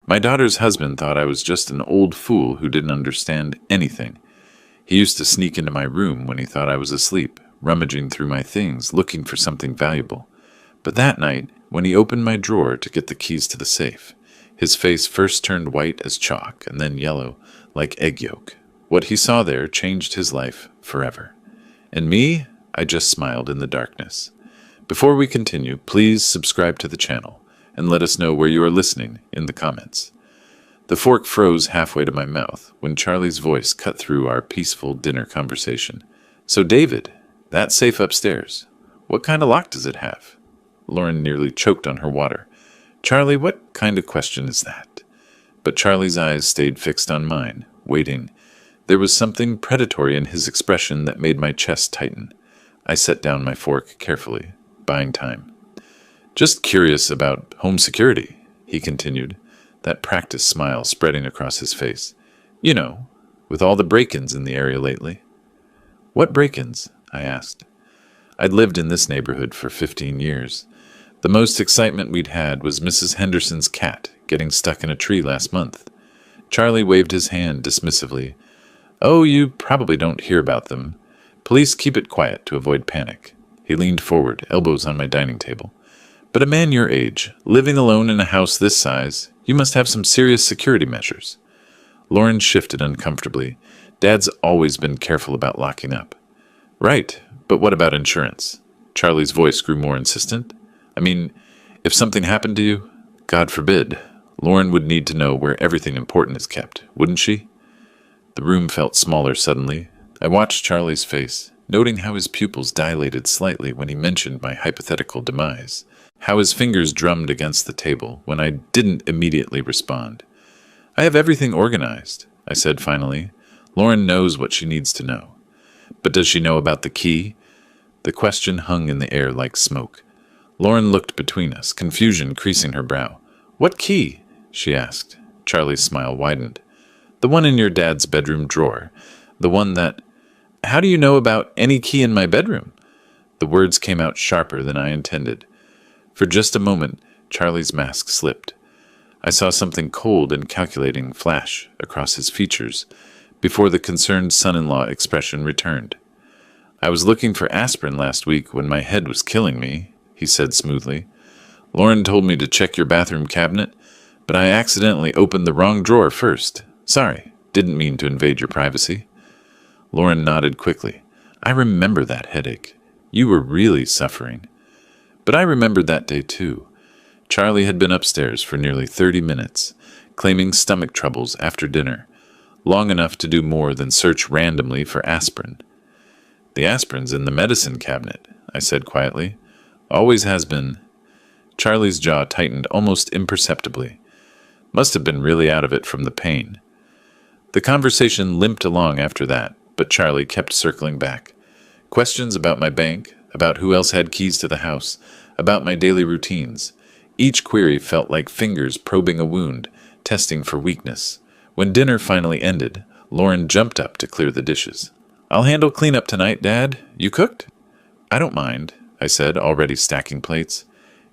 My daughter's husband thought I was just an old fool who didn't understand anything. He used to sneak into my room when he thought I was asleep, rummaging through my things, looking for something valuable. But that night, when he opened my drawer to get the keys to the safe, his face first turned white as chalk and then yellow, like egg yolk. What he saw there changed his life forever. And me, I just smiled in the darkness. Before we continue, please subscribe to the channel and let us know where you are listening in the comments. The fork froze halfway to my mouth when Charlie's voice cut through our peaceful dinner conversation. So David, that safe upstairs, what kind of lock does it have? Lauren nearly choked on her water. Charlie, what kind of question is that? But Charlie's eyes stayed fixed on mine, waiting. There was something predatory in his expression that made my chest tighten. I set down my fork carefully, buying time. Just curious about home security, he continued, that practiced smile spreading across his face. You know, with all the break-ins in the area lately. What break-ins? I asked. I'd lived in this neighborhood for 15 years. The most excitement we'd had was Mrs. Henderson's cat getting stuck in a tree last month. Charlie waved his hand dismissively. Oh, you probably don't hear about them. Police keep it quiet to avoid panic. He leaned forward, elbows on my dining table. But a man your age, living alone in a house this size, you must have some serious security measures. Lauren shifted uncomfortably. Dad's always been careful about locking up. Right, but what about insurance? Charlie's voice grew more insistent. I mean, if something happened to you, God forbid, Lauren would need to know where everything important is kept, wouldn't she? The room felt smaller suddenly. I watched Charlie's face, noting how his pupils dilated slightly when he mentioned my hypothetical demise, how his fingers drummed against the table when I didn't immediately respond. I have everything organized, I said finally. Lauren knows what she needs to know. But does she know about the key? The question hung in the air like smoke. Lauren looked between us, confusion creasing her brow. What key? She asked. Charlie's smile widened. The one in your dad's bedroom drawer. The one that... How do you know about any key in my bedroom? The words came out sharper than I intended. For just a moment, Charlie's mask slipped. I saw something cold and calculating flash across his features before the concerned son-in-law expression returned. I was looking for aspirin last week when my head was killing me, he said smoothly. Lauren told me to check your bathroom cabinet, but I accidentally opened the wrong drawer first. Sorry, didn't mean to invade your privacy. Lauren nodded quickly. I remember that headache. You were really suffering. But I remembered that day too. Charlie had been upstairs for nearly 30 minutes, claiming stomach troubles after dinner, long enough to do more than search randomly for aspirin. The aspirin's in the medicine cabinet, I said quietly. Always has been. Charlie's jaw tightened almost imperceptibly. Must have been really out of it from the pain. The conversation limped along after that, but Charlie kept circling back. Questions about my bank, about who else had keys to the house, about my daily routines. Each query felt like fingers probing a wound, testing for weakness. When dinner finally ended, Lauren jumped up to clear the dishes. I'll handle cleanup tonight, Dad. You cooked? I don't mind, I said, already stacking plates.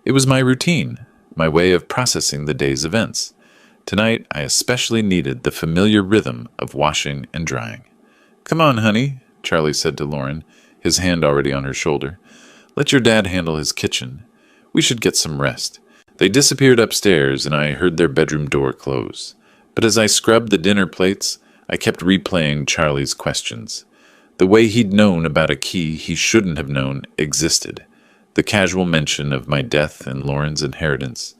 It was my routine, my way of processing the day's events. Tonight, I especially needed the familiar rhythm of washing and drying. Come on, honey, Charlie said to Lauren, his hand already on her shoulder. Let your dad handle his kitchen. We should get some rest. They disappeared upstairs, and I heard their bedroom door close. But as I scrubbed the dinner plates, I kept replaying Charlie's questions. The way he'd known about a key he shouldn't have known existed. The casual mention of my death and Lauren's inheritance.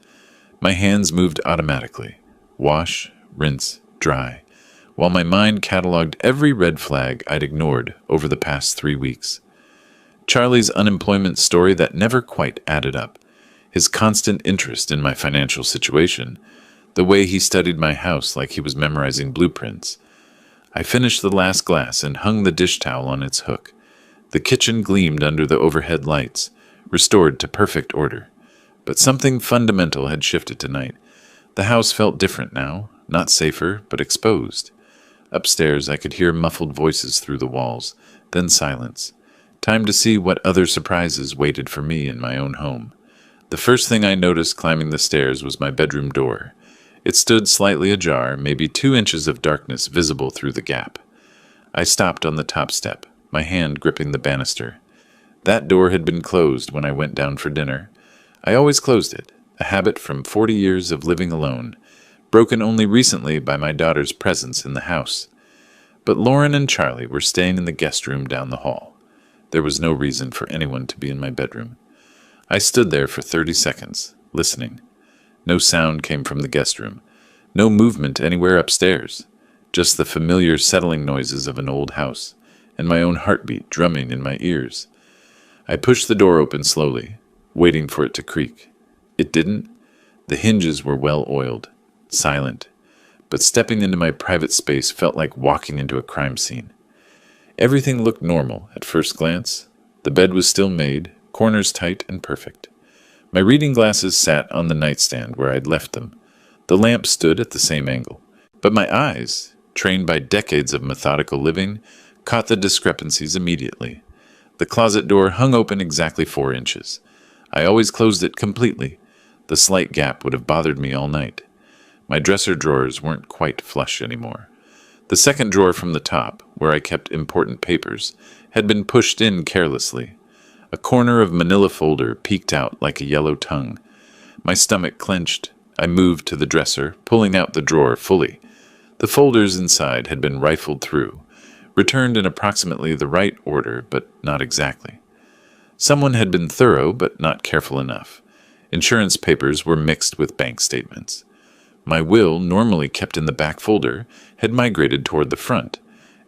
My hands moved automatically. Wash, rinse, dry, while my mind cataloged every red flag I'd ignored over the past 3 weeks. Charlie's unemployment story that never quite added up, his constant interest in my financial situation, the way he studied my house like he was memorizing blueprints. I finished the last glass and hung the dish towel on its hook. The kitchen gleamed under the overhead lights, restored to perfect order. But something fundamental had shifted tonight. The house felt different now, not safer, but exposed. Upstairs, I could hear muffled voices through the walls, then silence. Time to see what other surprises waited for me in my own home. The first thing I noticed climbing the stairs was my bedroom door. It stood slightly ajar, maybe 2 inches of darkness visible through the gap. I stopped on the top step, my hand gripping the banister. That door had been closed when I went down for dinner. I always closed it, a habit from 40 years of living alone, broken only recently by my daughter's presence in the house. But Lauren and Charlie were staying in the guest room down the hall. There was no reason for anyone to be in my bedroom. I stood there for 30 seconds, listening. No sound came from the guest room, no movement anywhere upstairs, just the familiar settling noises of an old house, and my own heartbeat drumming in my ears. I pushed the door open slowly, waiting for it to creak. It didn't. The hinges were well oiled, silent, but stepping into my private space felt like walking into a crime scene. Everything looked normal at first glance. The bed was still made, corners tight and perfect. My reading glasses sat on the nightstand where I'd left them. The lamp stood at the same angle. But my eyes, trained by decades of methodical living, caught the discrepancies immediately. The closet door hung open exactly 4 inches. I always closed it completely. The slight gap would have bothered me all night. My dresser drawers weren't quite flush anymore. The second drawer from the top, where I kept important papers, had been pushed in carelessly. A corner of manila folder peeked out like a yellow tongue. My stomach clenched. I moved to the dresser, pulling out the drawer fully. The folders inside had been rifled through, returned in approximately the right order, but not exactly. Someone had been thorough, but not careful enough. Insurance papers were mixed with bank statements. My will, normally kept in the back folder, had migrated toward the front,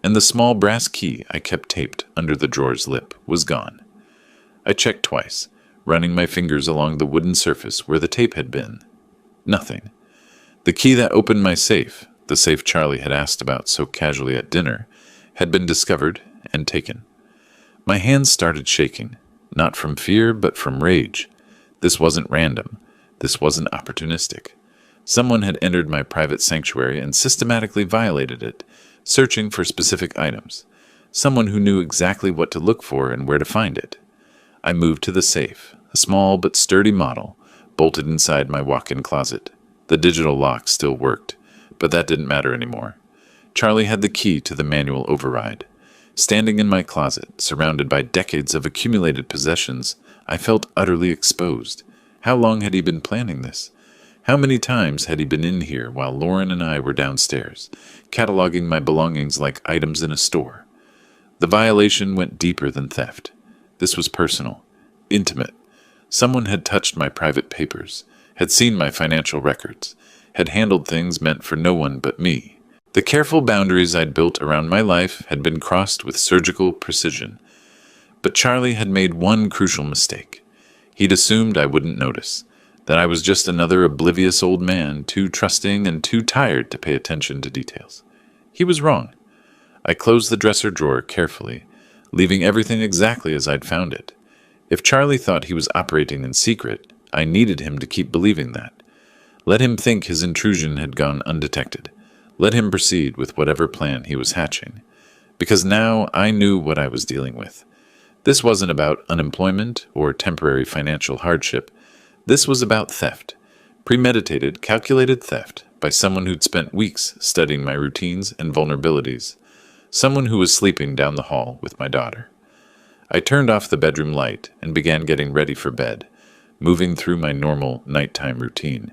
and the small brass key I kept taped under the drawer's lip was gone. I checked twice, running my fingers along the wooden surface where the tape had been. Nothing. The key that opened my safe, the safe Charlie had asked about so casually at dinner, had been discovered and taken. My hands started shaking, not from fear but from rage. This wasn't random. This wasn't opportunistic. Someone had entered my private sanctuary and systematically violated it, searching for specific items. Someone who knew exactly what to look for and where to find it. I moved to the safe, a small but sturdy model, bolted inside my walk-in closet. The digital lock still worked, but that didn't matter anymore. Charlie had the key to the manual override. Standing in my closet, surrounded by decades of accumulated possessions, I felt utterly exposed. How long had he been planning this? How many times had he been in here while Lauren and I were downstairs, cataloging my belongings like items in a store? The violation went deeper than theft. This was personal, intimate. Someone had touched my private papers, had seen my financial records, had handled things meant for no one but me. The careful boundaries I'd built around my life had been crossed with surgical precision. But Charlie had made one crucial mistake. He'd assumed I wouldn't notice, that I was just another oblivious old man, too trusting and too tired to pay attention to details. He was wrong. I closed the dresser drawer carefully, leaving everything exactly as I'd found it. If Charlie thought he was operating in secret, I needed him to keep believing that. Let him think his intrusion had gone undetected. Let him proceed with whatever plan he was hatching. Because now I knew what I was dealing with. This wasn't about unemployment or temporary financial hardship. This was about theft. Premeditated, calculated theft by someone who'd spent weeks studying my routines and vulnerabilities. Someone who was sleeping down the hall with my daughter. I turned off the bedroom light and began getting ready for bed, moving through my normal nighttime routine.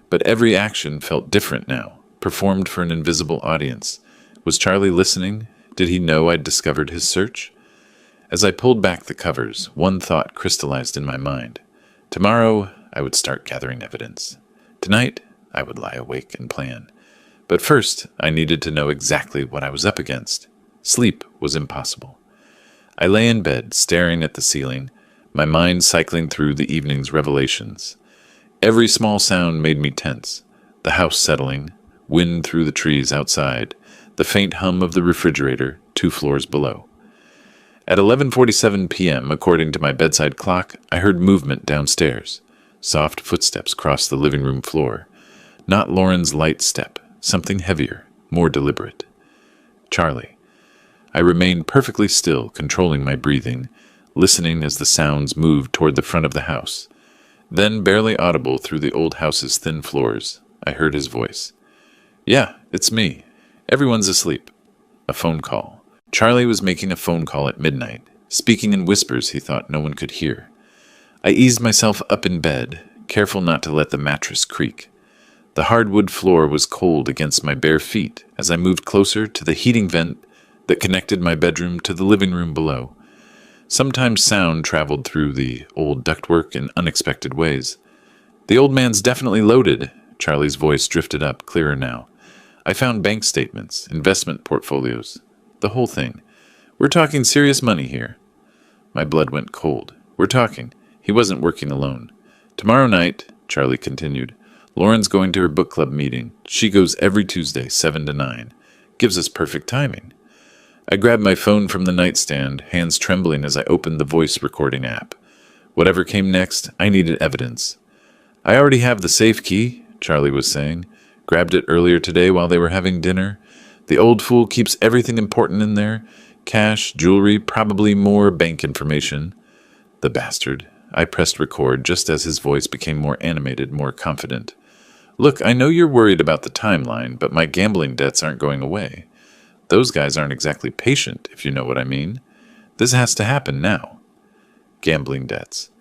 But every action felt different now, performed for an invisible audience. Was Charlie listening? Did he know I'd discovered his search? As I pulled back the covers, one thought crystallized in my mind. Tomorrow, I would start gathering evidence. Tonight, I would lie awake and plan. But first, I needed to know exactly what I was up against. Sleep was impossible. I lay in bed, staring at the ceiling, my mind cycling through the evening's revelations. Every small sound made me tense. The house settling, wind through the trees outside, the faint hum of the refrigerator 2 floors below. At 11:47 p.m., according to my bedside clock, I heard movement downstairs. Soft footsteps crossed the living room floor. Not Lauren's light step, something heavier, more deliberate. Charlie. I remained perfectly still, controlling my breathing, listening as the sounds moved toward the front of the house. Then, barely audible through the old house's thin floors, I heard his voice. Yeah, it's me. Everyone's asleep. A phone call. Charlie was making a phone call at midnight, speaking in whispers he thought no one could hear. I eased myself up in bed, careful not to let the mattress creak. The hardwood floor was cold against my bare feet as I moved closer to the heating vent that connected my bedroom to the living room below. Sometimes sound traveled through the old ductwork in unexpected ways. The old man's definitely loaded. Charlie's voice drifted up, clearer now. I found bank statements, investment portfolios, the whole thing. We're talking serious money here. My blood went cold. We're talking. He wasn't working alone. Tomorrow night, Charlie continued, Lauren's going to her book club meeting. She goes every Tuesday, 7 to 9. Gives us perfect timing. I grabbed my phone from the nightstand, hands trembling as I opened the voice recording app. Whatever came next, I needed evidence. I already have the safe key, Charlie was saying. Grabbed it earlier today while they were having dinner. The old fool keeps everything important in there. Cash, jewelry, probably more bank information. The bastard. I pressed record just as his voice became more animated, more confident. Look, I know you're worried about the timeline, but my gambling debts aren't going away. Those guys aren't exactly patient, if you know what I mean. This has to happen now. Gambling debts.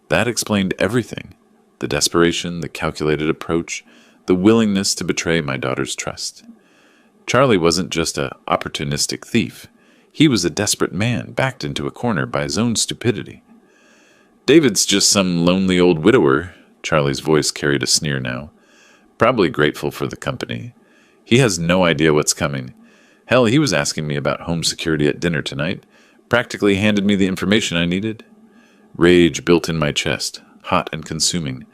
That explained everything. The desperation, the calculated approach, the willingness to betray my daughter's trust. Charlie wasn't just an opportunistic thief. He was a desperate man, backed into a corner by his own stupidity. David's just some lonely old widower. Charlie's voice carried a sneer now. Probably grateful for the company. He has no idea what's coming. Hell, he was asking me about home security at dinner tonight. Practically handed me the information I needed. Rage built in my chest, hot and consuming.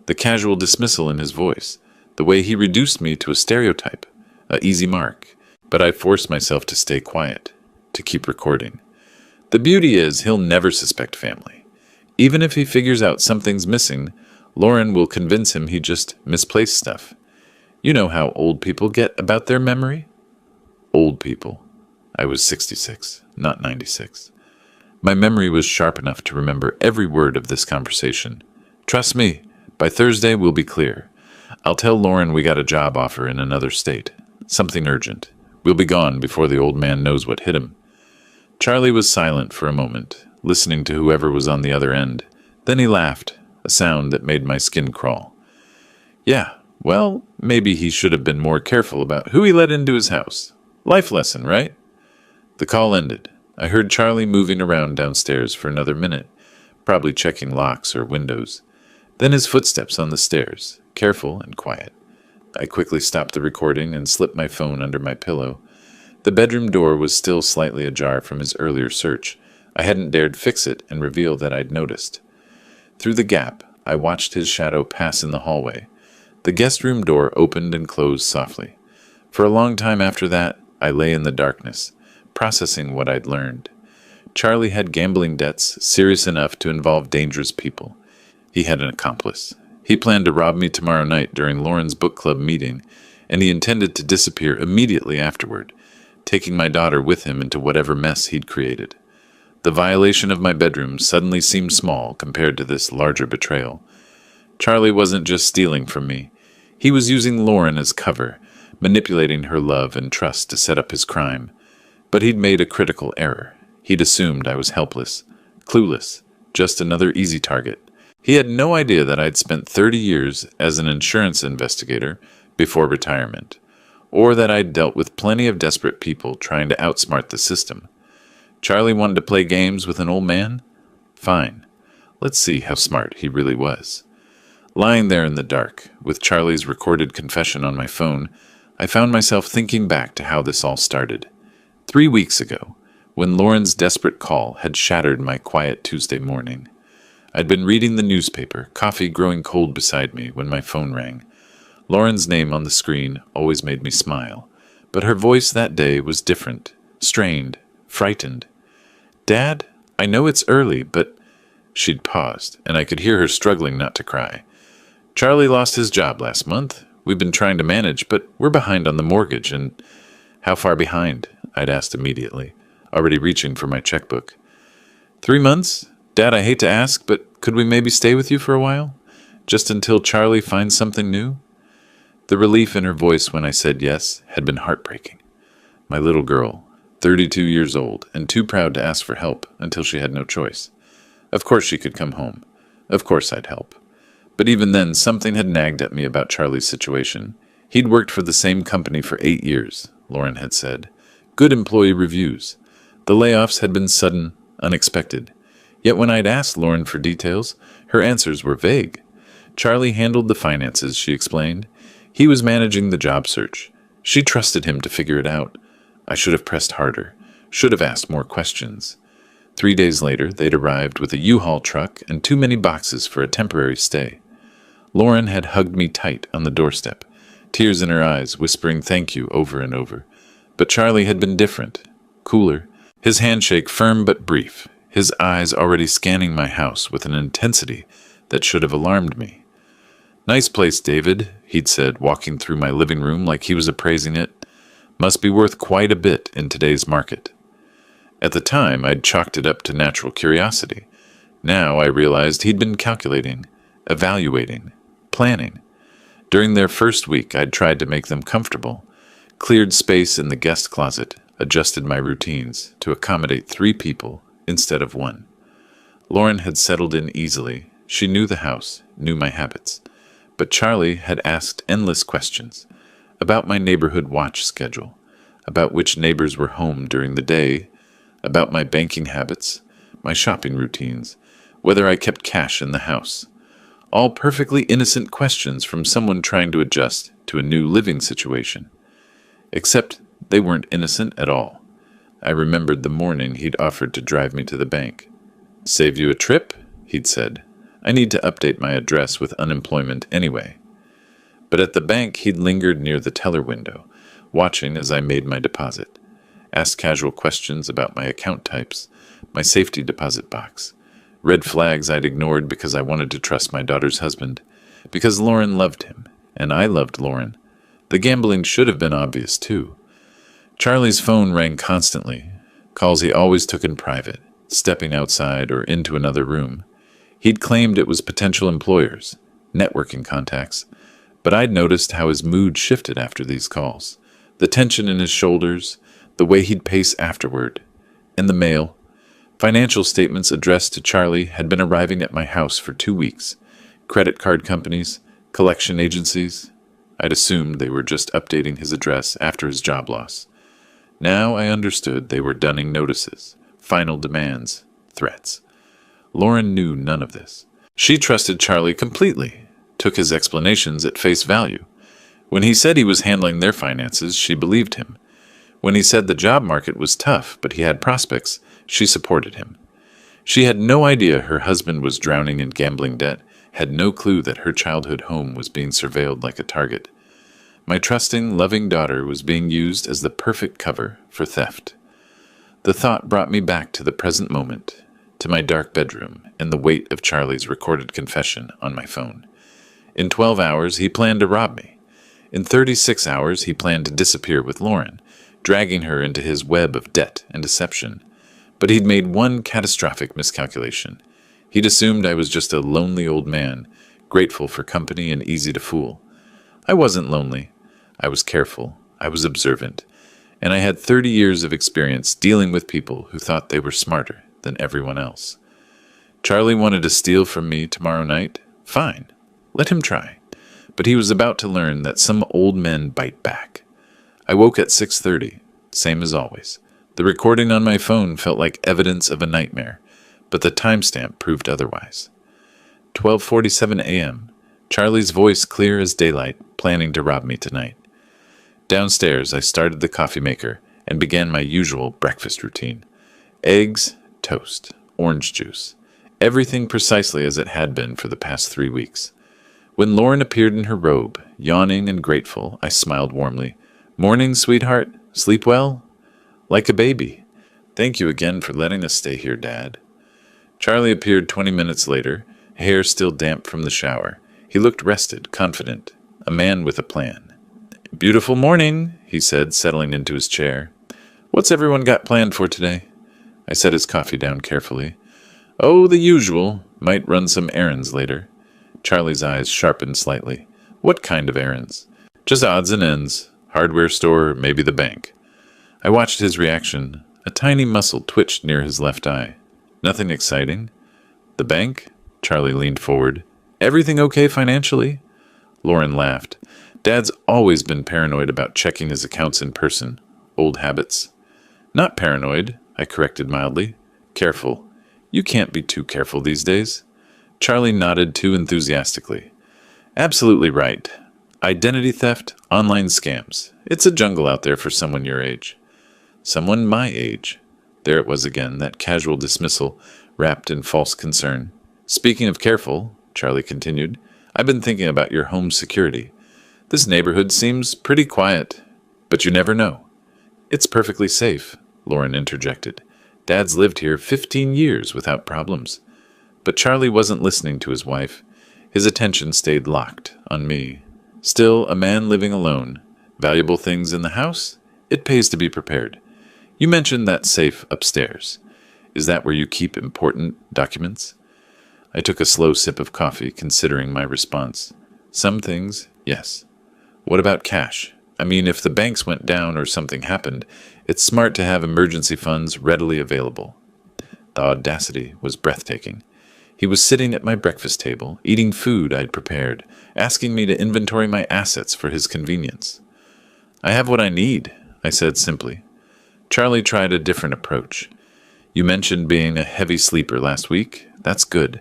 The casual dismissal in his voice. The way he reduced me to a stereotype. A easy mark. But I forced myself to stay quiet. To keep recording. The beauty is he'll never suspect family. Even if he figures out something's missing, Lauren will convince him he just misplaced stuff. You know how old people get about their memory? Old people. I was 66, not 96. My memory was sharp enough to remember every word of this conversation. Trust me, by Thursday we'll be clear. I'll tell Lauren we got a job offer in another state. Something urgent. We'll be gone before the old man knows what hit him. Charlie was silent for a moment, listening to whoever was on the other end. Then he laughed, a sound that made my skin crawl. Yeah, well, maybe he should have been more careful about who he let into his house. Life lesson, right? The call ended. I heard Charlie moving around downstairs for another minute, probably checking locks or windows. Then his footsteps on the stairs, careful and quiet. I quickly stopped the recording and slipped my phone under my pillow. The bedroom door was still slightly ajar from his earlier search. I hadn't dared fix it and reveal that I'd noticed. Through the gap, I watched his shadow pass in the hallway. The guest room door opened and closed softly. For a long time after that, I lay in the darkness, processing what I'd learned. Charlie had gambling debts serious enough to involve dangerous people. He had an accomplice. He planned to rob me tomorrow night during Lauren's book club meeting, and he intended to disappear immediately afterward, taking my daughter with him into whatever mess he'd created. The violation of my bedroom suddenly seemed small compared to this larger betrayal. Charlie wasn't just stealing from me. He was using Lauren as cover, manipulating her love and trust to set up his crime. But he'd made a critical error. He'd assumed I was helpless, clueless, just another easy target. He had no idea that I'd spent 30 years as an insurance investigator before retirement, or that I'd dealt with plenty of desperate people trying to outsmart the system. Charlie wanted to play games with an old man? Fine. Let's see how smart he really was. Lying there in the dark, with Charlie's recorded confession on my phone, I found myself thinking back to how this all started. 3 weeks ago, when Lauren's desperate call had shattered my quiet Tuesday morning. I'd been reading the newspaper, coffee growing cold beside me, when my phone rang. Lauren's name on the screen always made me smile, but her voice that day was different, strained, frightened. Dad, I know it's early, but... She'd paused, and I could hear her struggling not to cry. Charlie lost his job last month. We've been trying to manage, but we're behind on the mortgage, and... How far behind? I'd asked immediately, already reaching for my checkbook. 3 months? Dad, I hate to ask, but could we maybe stay with you for a while? Just until Charlie finds something new? The relief in her voice when I said yes had been heartbreaking. My little girl, 32 years old, and too proud to ask for help until she had no choice. Of course she could come home. Of course I'd help. But even then, something had nagged at me about Charlie's situation. He'd worked for the same company for 8 years, Lauren had said. Good employee reviews. The layoffs had been sudden, unexpected. Yet when I'd asked Lauren for details, her answers were vague. Charlie handled the finances, she explained. He was managing the job search. She trusted him to figure it out. I should have pressed harder, should have asked more questions. 3 days later, they'd arrived with a U-Haul truck and too many boxes for a temporary stay. Lauren had hugged me tight on the doorstep, tears in her eyes, whispering thank you over and over. But Charlie had been different, cooler, his handshake firm but brief, his eyes already scanning my house with an intensity that should have alarmed me. Nice place, David, he'd said, walking through my living room like he was appraising it. Must be worth quite a bit in today's market. At the time, I'd chalked it up to natural curiosity. Now I realized he'd been calculating, evaluating, planning. During their first week, I'd tried to make them comfortable, cleared space in the guest closet, adjusted my routines to accommodate 3 people instead of 1. Lauren had settled in easily. She knew the house, knew my habits. But Charlie had asked endless questions about my neighborhood watch schedule, about which neighbors were home during the day, about my banking habits, my shopping routines, whether I kept cash in the house. All perfectly innocent questions from someone trying to adjust to a new living situation. Except they weren't innocent at all. I remembered the morning he'd offered to drive me to the bank. Save you a trip? He'd said. I need to update my address with unemployment anyway. But at the bank, he'd lingered near the teller window, watching as I made my deposit, asked casual questions about my account types, my safety deposit box, red flags I'd ignored because I wanted to trust my daughter's husband, because Lauren loved him, and I loved Lauren. The gambling should have been obvious, too. Charlie's phone rang constantly, calls he always took in private, stepping outside or into another room. He'd claimed it was potential employers, networking contacts, but I'd noticed how his mood shifted after these calls. The tension in his shoulders, the way he'd pace afterward, and the mail. Financial statements addressed to Charlie had been arriving at my house for 2 weeks. Credit card companies, collection agencies. I'd assumed they were just updating his address after his job loss. Now I understood they were dunning notices, final demands, threats. Lauren knew none of this. She trusted Charlie completely, took his explanations at face value. When he said he was handling their finances, she believed him. When he said the job market was tough, but he had prospects, she supported him. She had no idea her husband was drowning in gambling debt, had no clue that her childhood home was being surveilled like a target. My trusting, loving daughter was being used as the perfect cover for theft. The thought brought me back to the present moment, to my dark bedroom and the weight of Charlie's recorded confession on my phone. In 12 hours, he planned to rob me. In 36 hours, he planned to disappear with Lauren, dragging her into his web of debt and deception. But he'd made one catastrophic miscalculation. He'd assumed I was just a lonely old man, grateful for company and easy to fool. I wasn't lonely. I was careful. I was observant. And I had 30 years of experience dealing with people who thought they were smarter than everyone else. Charlie wanted to steal from me tomorrow night? Fine. Let him try. But he was about to learn that some old men bite back. I woke at 6:30, same as always. The recording on my phone felt like evidence of a nightmare, but the timestamp proved otherwise. 12:47 a.m., Charlie's voice clear as daylight, planning to rob me tonight. Downstairs, I started the coffee maker and began my usual breakfast routine. Eggs, toast, orange juice, everything precisely as it had been for the past 3 weeks. When Lauren appeared in her robe, yawning and grateful, I smiled warmly. Morning, sweetheart. Sleep well? Like a baby. Thank you again for letting us stay here, Dad. Charlie appeared 20 minutes later, hair still damp from the shower. He looked rested, confident, a man with a plan. Beautiful morning, he said, settling into his chair. What's everyone got planned for today? I set his coffee down carefully. Oh, the usual. Might run some errands later. Charlie's eyes sharpened slightly. What kind of errands? Just odds and ends. Hardware store, maybe the bank. I watched his reaction. A tiny muscle twitched near his left eye. Nothing exciting? The bank? Charlie leaned forward. Everything okay financially? Lauren laughed. Dad's always been paranoid about checking his accounts in person. Old habits. Not paranoid, I corrected mildly. Careful. You can't be too careful these days. Charlie nodded too enthusiastically. Absolutely right. Identity theft, online scams. It's a jungle out there for someone your age. Someone my age. There it was again, that casual dismissal, wrapped in false concern. Speaking of careful, Charlie continued, I've been thinking about your home security. This neighborhood seems pretty quiet, but you never know. It's perfectly safe, Lauren interjected. Dad's lived here 15 years without problems. But Charlie wasn't listening to his wife. His attention stayed locked on me. Still, a man living alone. Valuable things in the house? It pays to be prepared. You mentioned that safe upstairs. Is that where you keep important documents? I took a slow sip of coffee, considering my response. Some things, yes. What about cash? I mean, if the banks went down or something happened, it's smart to have emergency funds readily available. The audacity was breathtaking. He was sitting at my breakfast table, eating food I'd prepared, asking me to inventory my assets for his convenience. I have what I need, I said simply. Charlie tried a different approach. You mentioned being a heavy sleeper last week. That's good.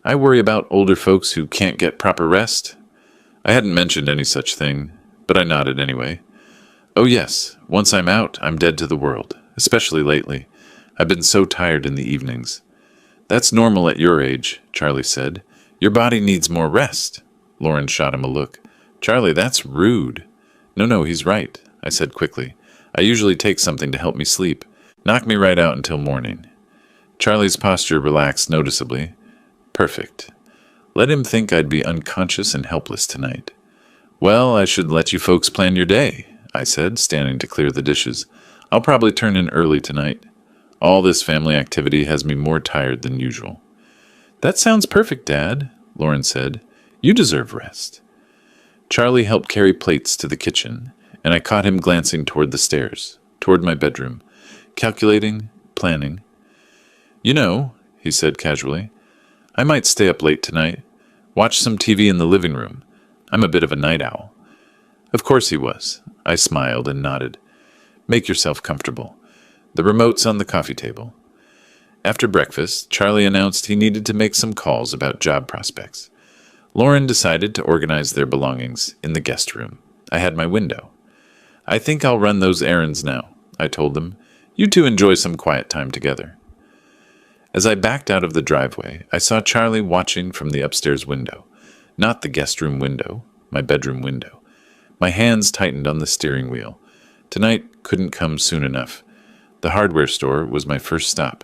I worry about older folks who can't get proper rest. I hadn't mentioned any such thing, but I nodded anyway. Oh yes, once I'm out, I'm dead to the world, especially lately. I've been so tired in the evenings. That's normal at your age, Charlie said. Your body needs more rest. Lauren shot him a look. Charlie, that's rude. No, he's right, I said quickly. I usually take something to help me sleep. Knock me right out until morning. Charlie's posture relaxed noticeably. Perfect. Let him think I'd be unconscious and helpless tonight. Well, I should let you folks plan your day, I said, standing to clear the dishes. I'll probably turn in early tonight. All this family activity has me more tired than usual. That sounds perfect, Dad, Lauren said. You deserve rest. Charlie helped carry plates to the kitchen, and I caught him glancing toward the stairs, toward my bedroom, calculating, planning. You know, he said casually, I might stay up late tonight, watch some TV in the living room. I'm a bit of a night owl. Of course he was. I smiled and nodded. Make yourself comfortable. The remote's on the coffee table. After breakfast, Charlie announced he needed to make some calls about job prospects. Lauren decided to organize their belongings in the guest room. I had my window. I think I'll run those errands now, I told them. You two enjoy some quiet time together. As I backed out of the driveway, I saw Charlie watching from the upstairs window. Not the guest room window, my bedroom window. My hands tightened on the steering wheel. Tonight couldn't come soon enough. The hardware store was my first stop.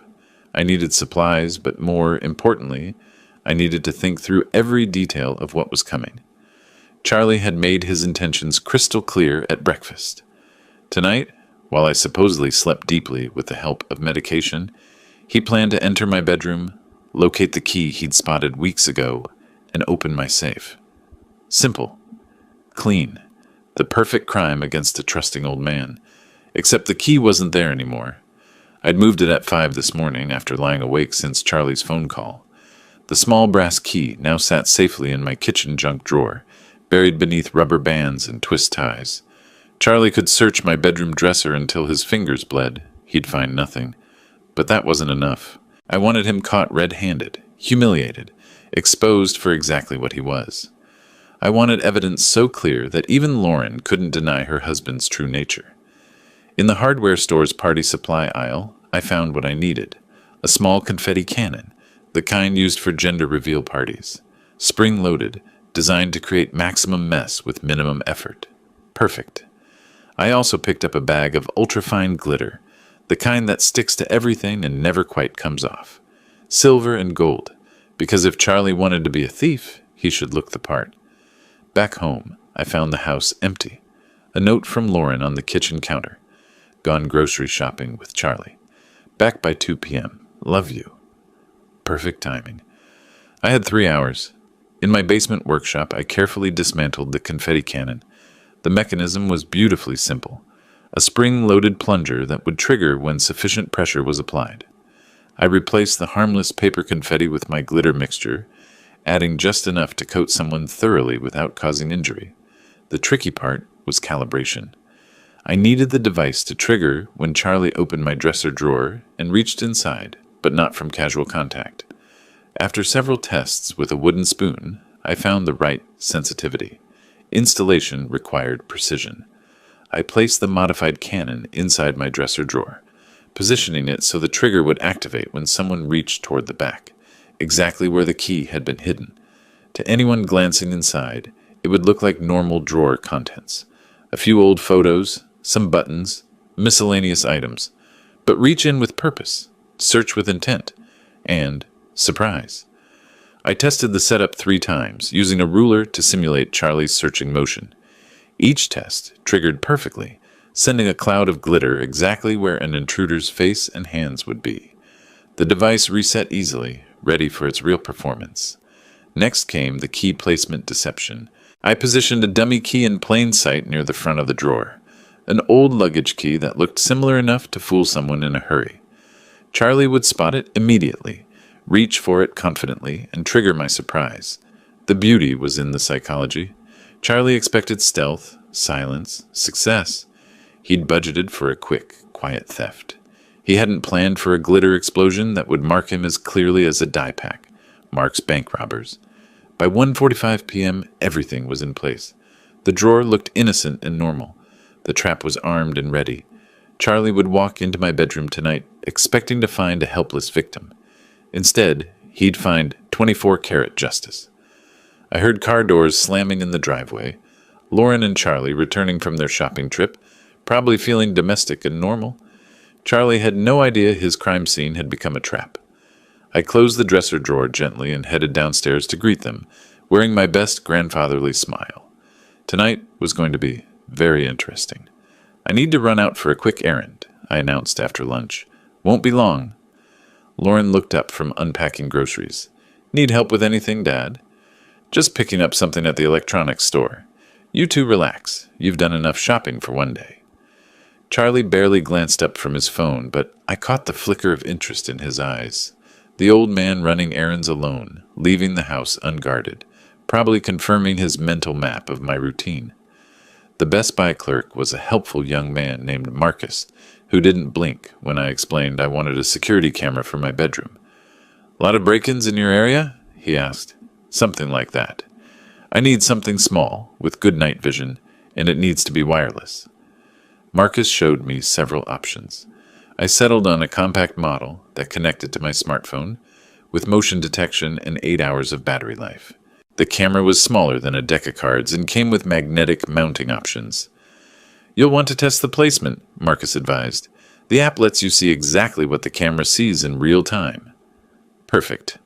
I needed supplies, but more importantly, I needed to think through every detail of what was coming. Charlie had made his intentions crystal clear at breakfast. Tonight, while I supposedly slept deeply with the help of medication, he planned to enter my bedroom, locate the key he'd spotted weeks ago, and open my safe. Simple. Clean. The perfect crime against a trusting old man. Except the key wasn't there anymore. I'd moved it at 5 this morning after lying awake since Charlie's phone call. The small brass key now sat safely in my kitchen junk drawer, buried beneath rubber bands and twist ties. Charlie could search my bedroom dresser until his fingers bled. He'd find nothing. But that wasn't enough. I wanted him caught red-handed, humiliated, exposed for exactly what he was. I wanted evidence so clear that even Lauren couldn't deny her husband's true nature. In the hardware store's party supply aisle, I found what I needed. A small confetti cannon, the kind used for gender reveal parties. Spring-loaded, designed to create maximum mess with minimum effort. Perfect. I also picked up a bag of ultrafine glitter, the kind that sticks to everything and never quite comes off. Silver and gold, because if Charlie wanted to be a thief, he should look the part. Back home, I found the house empty. A note from Lauren on the kitchen counter. Gone grocery shopping with Charlie. Back by 2 p.m. Love you. Perfect timing. I had 3 hours. In my basement workshop, I carefully dismantled the confetti cannon. The mechanism was beautifully simple, a spring-loaded plunger that would trigger when sufficient pressure was applied. I replaced the harmless paper confetti with my glitter mixture, adding just enough to coat someone thoroughly without causing injury. The tricky part was calibration. I needed the device to trigger when Charlie opened my dresser drawer and reached inside, but not from casual contact. After several tests with a wooden spoon, I found the right sensitivity. Installation required precision. I placed the modified cannon inside my dresser drawer, positioning it so the trigger would activate when someone reached toward the back, exactly where the key had been hidden. To anyone glancing inside, it would look like normal drawer contents. A few old photos, some buttons, miscellaneous items. But reach in with purpose, search with intent, and surprise. I tested the setup 3 times, using a ruler to simulate Charlie's searching motion. Each test triggered perfectly, sending a cloud of glitter exactly where an intruder's face and hands would be. The device reset easily, ready for its real performance. Next came the key placement deception. I positioned a dummy key in plain sight near the front of the drawer, an old luggage key that looked similar enough to fool someone in a hurry. Charlie would spot it immediately, reach for it confidently, and trigger my surprise. The beauty was in the psychology. Charlie expected stealth, silence, success. He'd budgeted for a quick, quiet theft. He hadn't planned for a glitter explosion that would mark him as clearly as a die pack marks bank robbers. By 1:45 p.m., everything was in place. The drawer looked innocent and normal. The trap was armed and ready. Charlie would walk into my bedroom tonight, expecting to find a helpless victim. Instead, he'd find 24-karat justice. I heard car doors slamming in the driveway. Lauren and Charlie returning from their shopping trip, probably feeling domestic and normal. Charlie had no idea his crime scene had become a trap. I closed the dresser drawer gently and headed downstairs to greet them, wearing my best grandfatherly smile. Tonight was going to be very interesting. I need to run out for a quick errand, I announced after lunch. Won't be long. Lauren looked up from unpacking groceries. Need help with anything, Dad? Just picking up something at the electronics store. You two relax. You've done enough shopping for one day. Charlie barely glanced up from his phone, but I caught the flicker of interest in his eyes. The old man running errands alone, leaving the house unguarded, probably confirming his mental map of my routine. The Best Buy clerk was a helpful young man named Marcus, who didn't blink when I explained I wanted a security camera for my bedroom. "Lot of break-ins in your area?" he asked. "Something like that. I need something small, with good night vision, and it needs to be wireless." Marcus showed me several options. I settled on a compact model that connected to my smartphone, with motion detection and 8 hours of battery life. The camera was smaller than a deck of cards and came with magnetic mounting options. "You'll want to test the placement," Marcus advised. "The app lets you see exactly what the camera sees in real time." Perfect.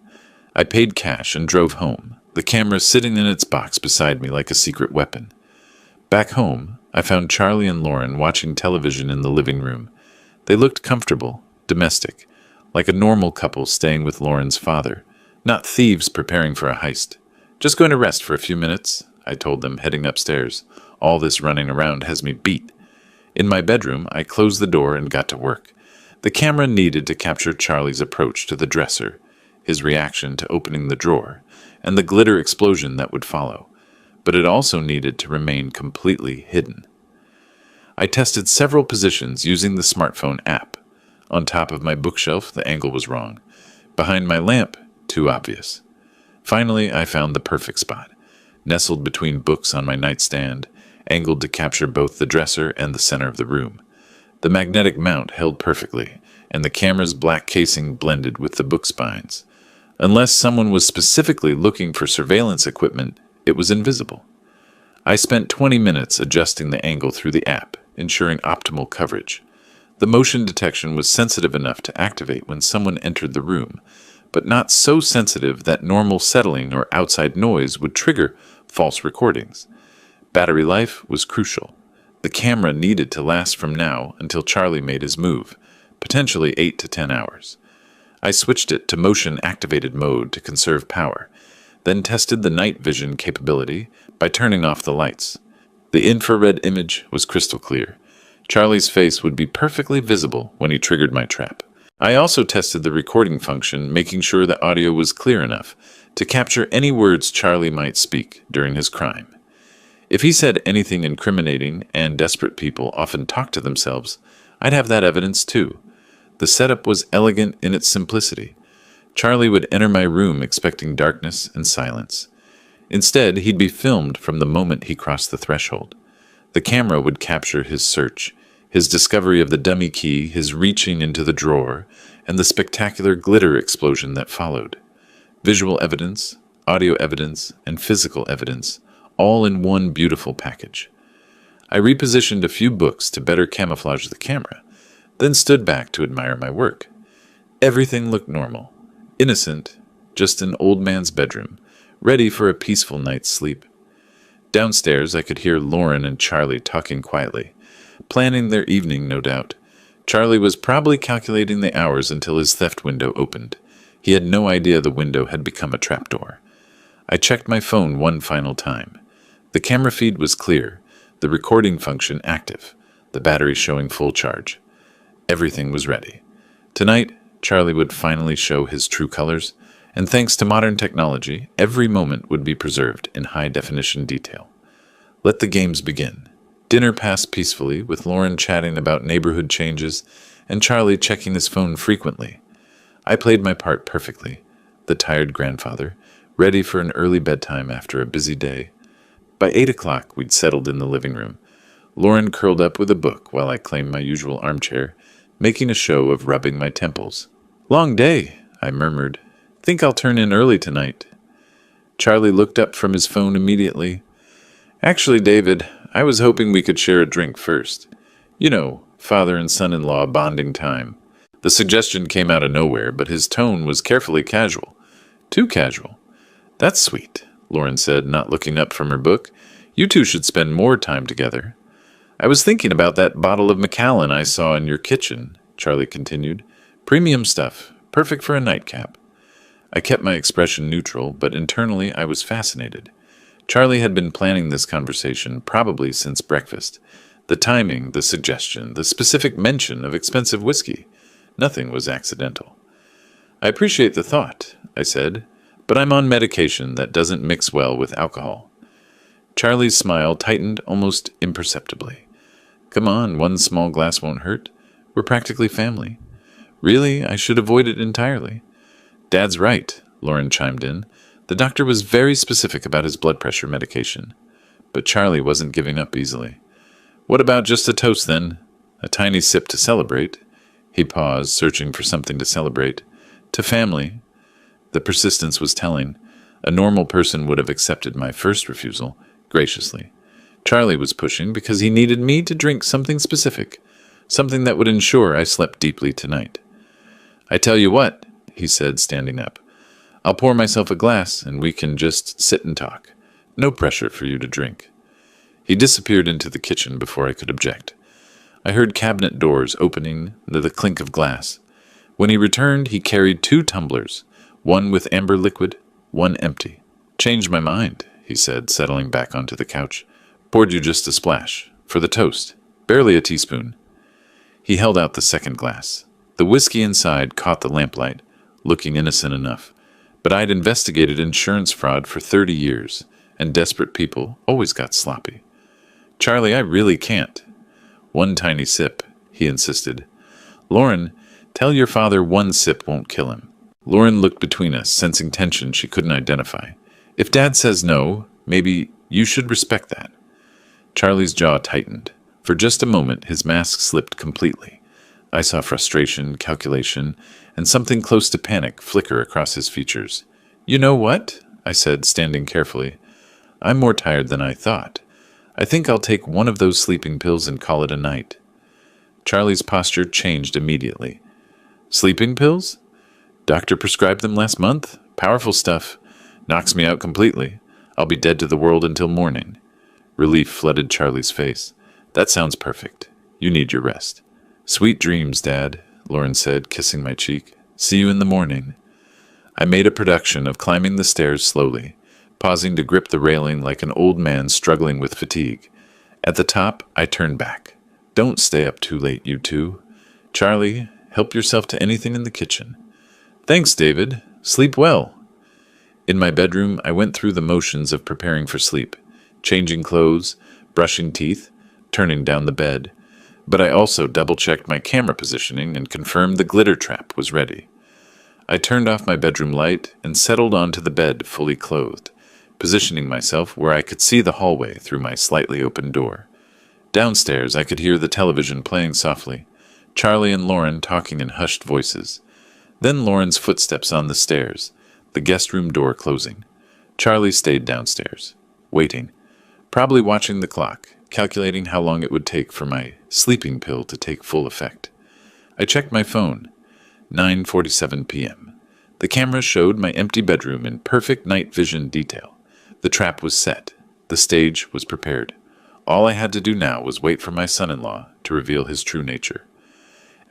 I paid cash and drove home, the camera sitting in its box beside me like a secret weapon. Back home, I found Charlie and Lauren watching television in the living room. They looked comfortable, domestic, like a normal couple staying with Lauren's father, not thieves preparing for a heist. "Just going to rest for a few minutes," I told them, heading upstairs. "All this running around has me beat." In my bedroom, I closed the door and got to work. The camera needed to capture Charlie's approach to the dresser, his reaction to opening the drawer, and the glitter explosion that would follow. But it also needed to remain completely hidden. I tested several positions using the smartphone app. On top of my bookshelf, the angle was wrong. Behind my lamp, too obvious. Finally, I found the perfect spot, nestled between books on my nightstand, angled to capture both the dresser and the center of the room. The magnetic mount held perfectly, and the camera's black casing blended with the book spines. Unless someone was specifically looking for surveillance equipment, it was invisible. I spent 20 minutes adjusting the angle through the app, ensuring optimal coverage. The motion detection was sensitive enough to activate when someone entered the room, but not so sensitive that normal settling or outside noise would trigger false recordings. Battery life was crucial. The camera needed to last from now until Charlie made his move, potentially 8 to 10 hours. I switched it to motion-activated mode to conserve power, then tested the night vision capability by turning off the lights. The infrared image was crystal clear. Charlie's face would be perfectly visible when he triggered my trap. I also tested the recording function, making sure the audio was clear enough to capture any words Charlie might speak during his crime. If he said anything incriminating, and desperate people often talk to themselves, I'd have that evidence too. The setup was elegant in its simplicity. Charlie would enter my room expecting darkness and silence. Instead, he'd be filmed from the moment he crossed the threshold. The camera would capture his search, his discovery of the dummy key, his reaching into the drawer, and the spectacular glitter explosion that followed. Visual evidence, audio evidence, and physical evidence, all in one beautiful package. I repositioned a few books to better camouflage the camera, then stood back to admire my work. Everything looked normal, innocent, just an old man's bedroom, ready for a peaceful night's sleep. Downstairs, I could hear Lauren and Charlie talking quietly, planning their evening, no doubt. Charlie was probably calculating the hours until his theft window opened. He had no idea the window had become a trapdoor. I checked my phone one final time. The camera feed was clear, the recording function active, the battery showing full charge. Everything was ready. Tonight, Charlie would finally show his true colors, and thanks to modern technology, every moment would be preserved in high-definition detail. Let the games begin. Dinner passed peacefully, with Lauren chatting about neighborhood changes and Charlie checking his phone frequently. I played my part perfectly, the tired grandfather, ready for an early bedtime after a busy day. By 8 o'clock, we'd settled in the living room. Lauren curled up with a book while I claimed my usual armchair, making a show of rubbing my temples. "Long day," I murmured. "Think I'll turn in early tonight." Charlie looked up from his phone immediately. "Actually, David, I was hoping we could share a drink first. You know, father and son-in-law bonding time." The suggestion came out of nowhere, but his tone was carefully casual. Too casual. "That's sweet," Lauren said, not looking up from her book. "You two should spend more time together." "I was thinking about that bottle of Macallan I saw in your kitchen," Charlie continued. "Premium stuff, perfect for a nightcap." I kept my expression neutral, but internally I was fascinated. Charlie had been planning this conversation probably since breakfast. The timing, the suggestion, the specific mention of expensive whiskey. Nothing was accidental. "I appreciate the thought," I said, "but I'm on medication that doesn't mix well with alcohol." Charlie's smile tightened almost imperceptibly. "Come on, one small glass won't hurt. We're practically family." "Really, I should avoid it entirely." "Dad's right," Lauren chimed in. "The doctor was very specific about his blood pressure medication." But Charlie wasn't giving up easily. "What about just a toast, then? A tiny sip to celebrate." He paused, searching for something to celebrate. "To family." The persistence was telling. A normal person would have accepted my first refusal graciously. Charlie was pushing because he needed me to drink something specific, something that would ensure I slept deeply tonight. "I tell you what," he said, standing up. "I'll pour myself a glass, and we can just sit and talk. No pressure for you to drink." He disappeared into the kitchen before I could object. I heard cabinet doors opening, the clink of glass. When he returned, he carried 2 tumblers, one with amber liquid, one empty. "Changed my mind," he said, settling back onto the couch. "Poured you just a splash. For the toast. Barely a teaspoon." He held out the second glass. The whiskey inside caught the lamplight, looking innocent enough. But I'd investigated insurance fraud for 30 years, and desperate people always got sloppy. "Charlie, I really can't." "One tiny sip," he insisted. "Lauren, tell your father one sip won't kill him." Lauren looked between us, sensing tension she couldn't identify. "If Dad says no, maybe you should respect that." Charlie's jaw tightened. For just a moment, his mask slipped completely. I saw frustration, calculation, and something close to panic flicker across his features. "You know what?" I said, standing carefully. "I'm more tired than I thought. I think I'll take one of those sleeping pills and call it a night." Charlie's posture changed immediately. "Sleeping pills? Doctor prescribed them last month. Powerful stuff. Knocks me out completely. I'll be dead to the world until morning." Relief flooded Charlie's face. "That sounds perfect. You need your rest." "Sweet dreams, Dad," Lauren said, kissing my cheek. "See you in the morning." I made a production of climbing the stairs slowly, pausing to grip the railing like an old man struggling with fatigue. At the top, I turned back. Don't stay up too late, you two. Charlie, help yourself to anything in the kitchen. Thanks, David. Sleep well. In my bedroom, I went through the motions of preparing for sleep, changing clothes, brushing teeth, turning down the bed. But I also double-checked my camera positioning and confirmed the glitter trap was ready. I turned off my bedroom light and settled onto the bed fully clothed, positioning myself where I could see the hallway through my slightly open door. Downstairs, I could hear the television playing softly, Charlie and Lauren talking in hushed voices. Then Lauren's footsteps on the stairs, the guest room door closing. Charlie stayed downstairs, waiting, probably watching the clock, calculating how long it would take for my sleeping pill to take full effect. I checked my phone. 9:47 p.m. The camera showed my empty bedroom in perfect night vision detail. The trap was set. The stage was prepared. All I had to do now was wait for my son-in-law to reveal his true nature.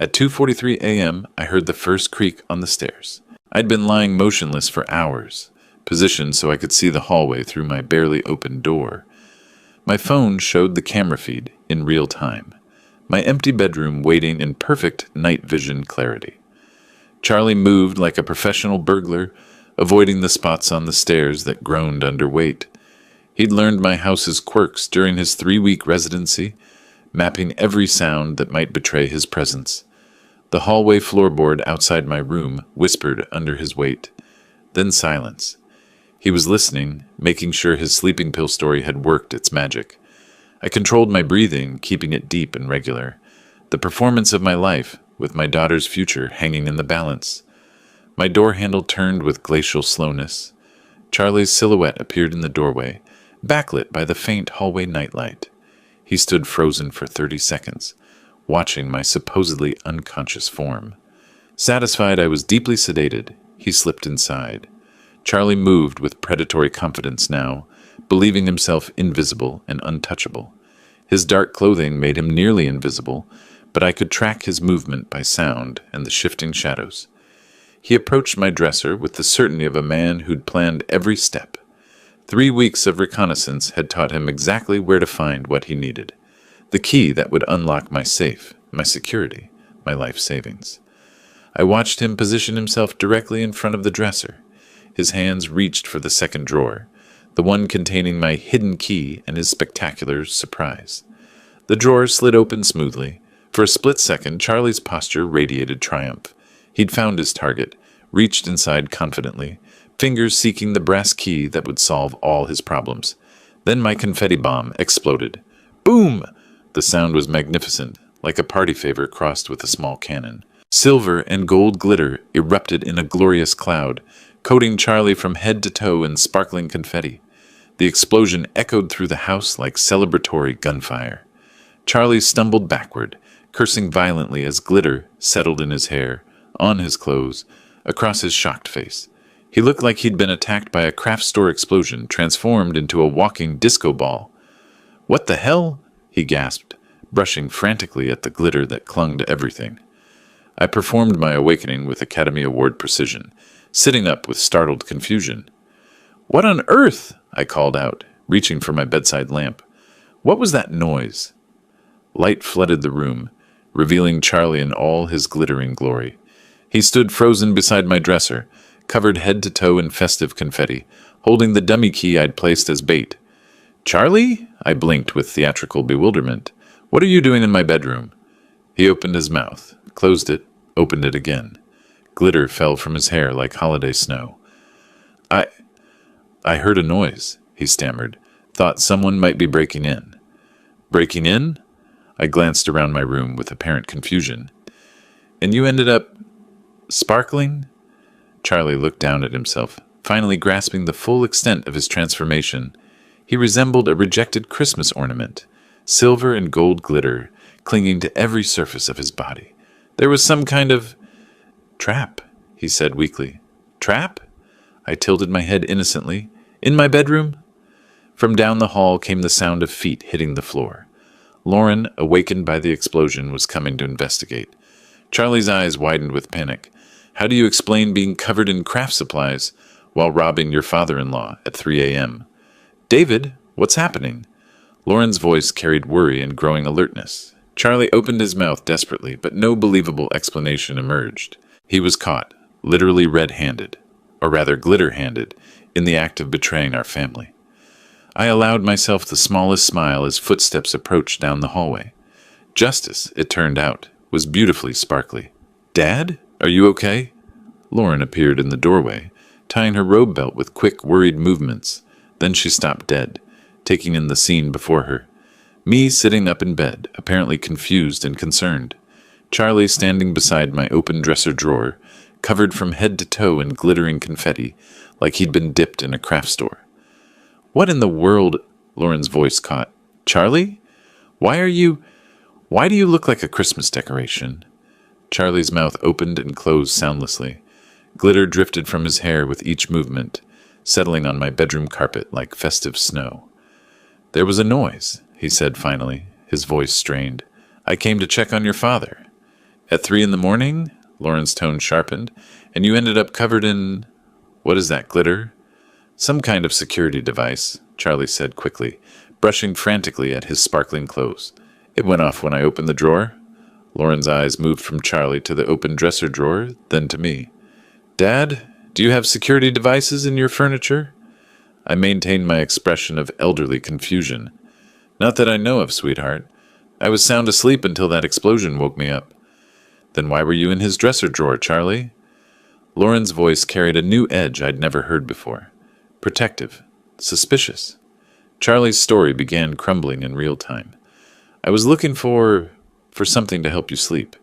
At 2:43 a.m., I heard the first creak on the stairs. I'd been lying motionless for hours, positioned so I could see the hallway through my barely opened door. My phone showed the camera feed in real time. My empty bedroom waiting in perfect night vision clarity. Charlie moved like a professional burglar, avoiding the spots on the stairs that groaned under weight. He'd learned my house's quirks during his 3-week residency, mapping every sound that might betray his presence. The hallway floorboard outside my room whispered under his weight. Then silence. He was listening, making sure his sleeping pill story had worked its magic. I controlled my breathing, keeping it deep and regular. The performance of my life, with my daughter's future hanging in the balance. My door handle turned with glacial slowness. Charlie's silhouette appeared in the doorway, backlit by the faint hallway nightlight. He stood frozen for 30 seconds, watching my supposedly unconscious form. Satisfied I was deeply sedated, he slipped inside. Charlie moved with predatory confidence now, believing himself invisible and untouchable. His dark clothing made him nearly invisible, but I could track his movement by sound and the shifting shadows. He approached my dresser with the certainty of a man who'd planned every step. 3 weeks of reconnaissance had taught him exactly where to find what he needed. The key that would unlock my safe, my security, my life savings. I watched him position himself directly in front of the dresser. His hands reached for the second drawer, the one containing my hidden key and his spectacular surprise. The drawer slid open smoothly. For a split second, Charlie's posture radiated triumph. He'd found his target, reached inside confidently, fingers seeking the brass key that would solve all his problems. Then my confetti bomb exploded. Boom! The sound was magnificent, like a party favor crossed with a small cannon. Silver and gold glitter erupted in a glorious cloud, coating Charlie from head to toe in sparkling confetti. The explosion echoed through the house like celebratory gunfire. Charlie stumbled backward, cursing violently as glitter settled in his hair, on his clothes, across his shocked face. He looked like he'd been attacked by a craft store explosion, transformed into a walking disco ball. "What the hell?" he gasped, brushing frantically at the glitter that clung to everything. I performed my awakening with Academy Award precision, sitting up with startled confusion. "What on earth?" I called out, reaching for my bedside lamp. "What was that noise?" Light flooded the room, revealing Charlie in all his glittering glory. He stood frozen beside my dresser, covered head to toe in festive confetti, holding the dummy key I'd placed as bait. "Charlie?" I blinked with theatrical bewilderment. "What are you doing in my bedroom?" He opened his mouth, closed it, opened it again. Glitter fell from his hair like holiday snow. I heard a noise," he stammered. "Thought someone might be breaking in." "Breaking in?" I glanced around my room with apparent confusion. "And you ended up sparkling?" Charlie looked down at himself, finally grasping the full extent of his transformation. He resembled a rejected Christmas ornament, silver and gold glitter clinging to every surface of his body. There was some kind of trap, he said weakly. "Trap?" I tilted my head innocently. "In my bedroom?" From down the hall came the sound of feet hitting the floor. Lauren, awakened by the explosion, was coming to investigate. Charlie's eyes widened with panic. "How do you explain being covered in craft supplies while robbing your father-in-law at 3 a.m.? "David, what's happening?" Lauren's voice carried worry and growing alertness. Charlie opened his mouth desperately, but no believable explanation emerged. He was caught, literally red-handed, or rather glitter-handed, in the act of betraying our family. I allowed myself the smallest smile as footsteps approached down the hallway. Justice, it turned out, was beautifully sparkly. "Dad? Are you okay?" Lauren appeared in the doorway, tying her robe belt with quick, worried movements. Then she stopped dead, taking in the scene before her. Me sitting up in bed, apparently confused and concerned. Charlie standing beside my open dresser drawer, covered from head to toe in glittering confetti, like he'd been dipped in a craft store. "What in the world?" Lauren's voice caught. "Charlie? Why do you look like a Christmas decoration?" Charlie's mouth opened and closed soundlessly. Glitter drifted from his hair with each movement, settling on my bedroom carpet like festive snow. "There was a noise," he said finally, his voice strained. "I came to check on your father." "At 3 in the morning?" Lauren's tone sharpened. "And you ended up covered in... what is that, glitter?" "Some kind of security device," Charlie said quickly, brushing frantically at his sparkling clothes. "It went off when I opened the drawer." Lauren's eyes moved from Charlie to the open dresser drawer, then to me. "Dad, do you have security devices in your furniture?" I maintained my expression of elderly confusion. "Not that I know of, sweetheart. I was sound asleep until that explosion woke me up." "Then why were you in his dresser drawer, Charlie?" Lauren's voice carried a new edge I'd never heard before. Protective. Suspicious. Charlie's story began crumbling in real time. "I was looking for something to help you sleep.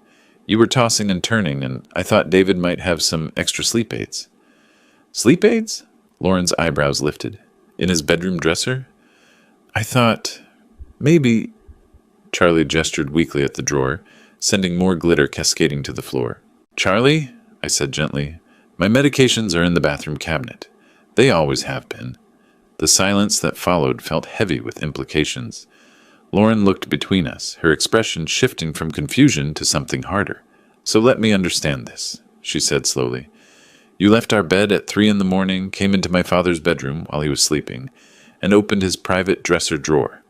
You were tossing and turning, and I thought David might have some extra sleep aids." "Sleep aids?" Lauren's eyebrows lifted. "In his bedroom dresser?" "I thought... maybe..." Charlie gestured weakly at the drawer, sending more glitter cascading to the floor. "Charlie," I said gently, "my medications are in the bathroom cabinet. They always have been." The silence that followed felt heavy with implications. Lauren looked between us, her expression shifting from confusion to something harder. "So let me understand this," she said slowly. "You left our bed at 3 in the morning, came into my father's bedroom while he was sleeping, and opened his private dresser drawer,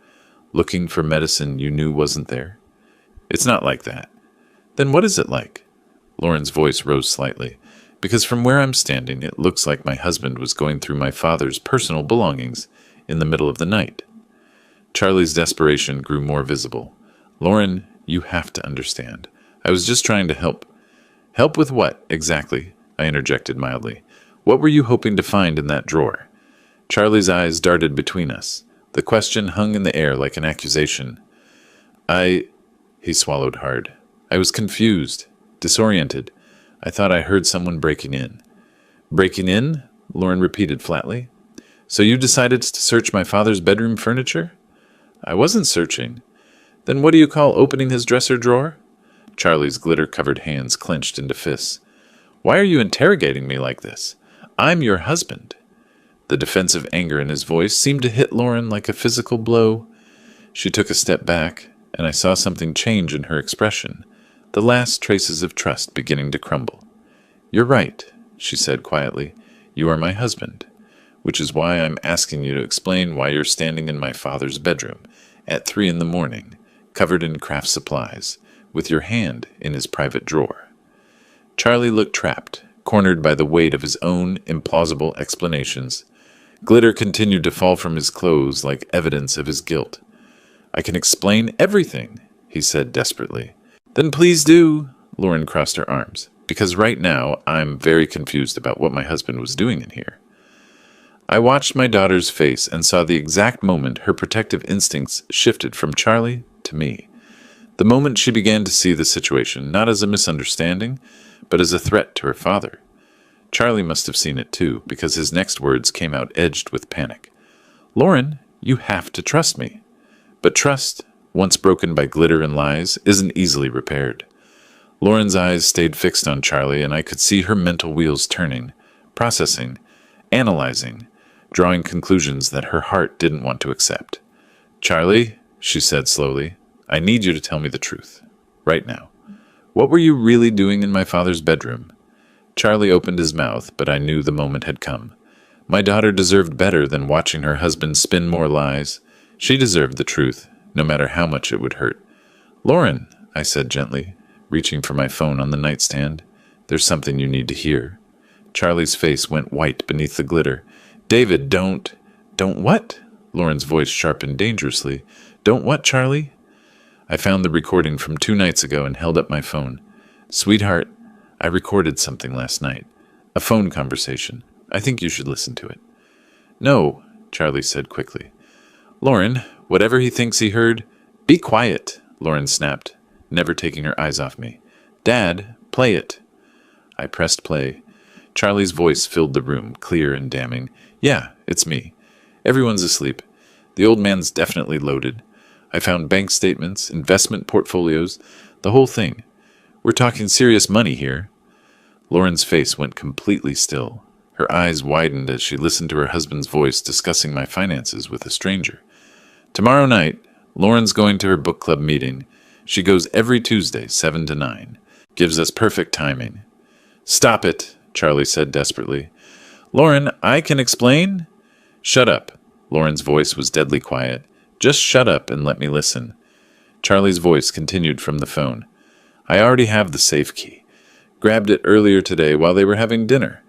looking for medicine you knew wasn't there?" "It's not like that." "Then what is it like?" Lauren's voice rose slightly. "Because from where I'm standing, it looks like my husband was going through my father's personal belongings in the middle of the night." Charlie's desperation grew more visible. "Lauren, you have to understand. I was just trying to help." "Help with what, exactly?" I interjected mildly. "What were you hoping to find in that drawer?" Charlie's eyes darted between us. The question hung in the air like an accusation. He swallowed hard. "I was confused, disoriented. I thought I heard someone breaking in." "Breaking in?" Lauren repeated flatly. "So you decided to search my father's bedroom furniture?" "I wasn't searching." "Then what do you call opening his dresser drawer?" Charlie's glitter-covered hands clenched into fists. "Why are you interrogating me like this? I'm your husband." The defensive anger in his voice seemed to hit Lauren like a physical blow. She took a step back, and I saw something change in her expression, the last traces of trust beginning to crumble. "You're right," she said quietly. "You are my husband, which is why I'm asking you to explain why you're standing in my father's bedroom at 3 in the morning, covered in craft supplies, with your hand in his private drawer." Charlie looked trapped, cornered by the weight of his own implausible explanations. Glitter continued to fall from his clothes like evidence of his guilt. "I can explain everything," he said desperately. "Then please do," Lauren crossed her arms, "because right now I'm very confused about what my husband was doing in here." I watched my daughter's face and saw the exact moment her protective instincts shifted from Charlie to me. The moment she began to see the situation not as a misunderstanding, but as a threat to her father. Charlie must have seen it too, because his next words came out edged with panic. "Lauren, you have to trust me." But trust, once broken by glitter and lies, isn't easily repaired. Lauren's eyes stayed fixed on Charlie, and I could see her mental wheels turning, processing, analyzing, drawing conclusions that her heart didn't want to accept. "Charlie," she said slowly, "I need you to tell me the truth. Right now. What were you really doing in my father's bedroom?" Charlie opened his mouth, but I knew the moment had come. My daughter deserved better than watching her husband spin more lies. She deserved the truth, no matter how much it would hurt. "Lauren," I said gently, reaching for my phone on the nightstand. "There's something you need to hear." Charlie's face went white beneath the glitter. "David, don't." "Don't what?" Lauren's voice sharpened dangerously. "Don't what, Charlie?" I found the recording from 2 nights ago and held up my phone. "Sweetheart, I recorded something last night. A phone conversation. I think you should listen to it." "No," Charlie said quickly. "Lauren, whatever he thinks he heard—" "Be quiet," Lauren snapped, never taking her eyes off me. "Dad, play it." I pressed play. Charlie's voice filled the room, clear and damning. "Yeah, it's me. Everyone's asleep. The old man's definitely loaded. I found bank statements, investment portfolios, the whole thing. We're talking serious money here." Lauren's face went completely still. Her eyes widened as she listened to her husband's voice discussing my finances with a stranger. "Tomorrow night, Lauren's going to her book club meeting. She goes every Tuesday, 7 to 9. Gives us perfect timing." "Stop it," Charlie said desperately. "Lauren, I can explain." "Shut up." Lauren's voice was deadly quiet. "Just shut up and let me listen." Charlie's voice continued from the phone. "I already have the safe key. Grabbed it earlier today while they were having dinner.